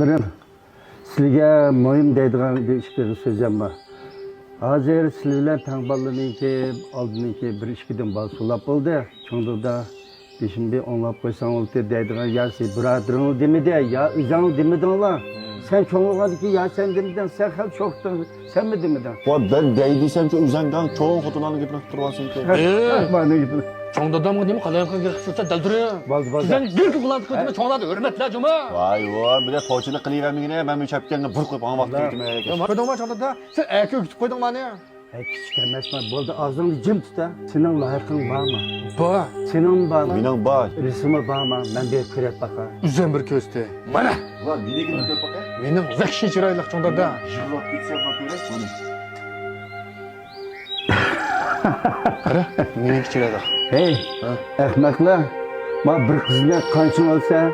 Birim, sizga mühim deydigan bir ikki so'zim bor. Hozir siz bilan tangballarniki, oldiniki bir ikkidan bal sulab bo'ldi. Chungda beshimni o'nglab qo'ysang olti deydigan yarsi birodaring demidi, ya o'zing demidinglar. Sen cho'ng'ilgandiki ya sen demidin, sen hal cho'qding, sen mi demidin? Ben deydiysem ki uzangan çoğun xotunlarını gitmek durmasın ki. Bana gidin. Çoğundadamı değil mi? Kalayakı gelip şurada daldırıyor. Bazı. Sen bir kıvılandı kıvılandı çoğundadı hürmetler cuma. Vay vay bir de poğaçını kılıvermeyene ben müçepkenle bir koyup bana vakti gitmeye gerek. Koydun mu çoğundada? Sen erkeği kütüp koydun bana ya. Küçük emasma, bo'ldi ağzını cim tut da. Senin layıkın var mı? Ba. Senin var mı? Benim baş. Resmi var mı? Ben bir kırat bakar. Üzen bir köste. Bana. Ulan nereye gidip köp bakayım? Benim vekşi çıraylık çoğundada. Jırlap gitse bakıyoruz. Kara. Benim çıraylık. Hey, ahmaklar. Ma bir kızına kaçın olsa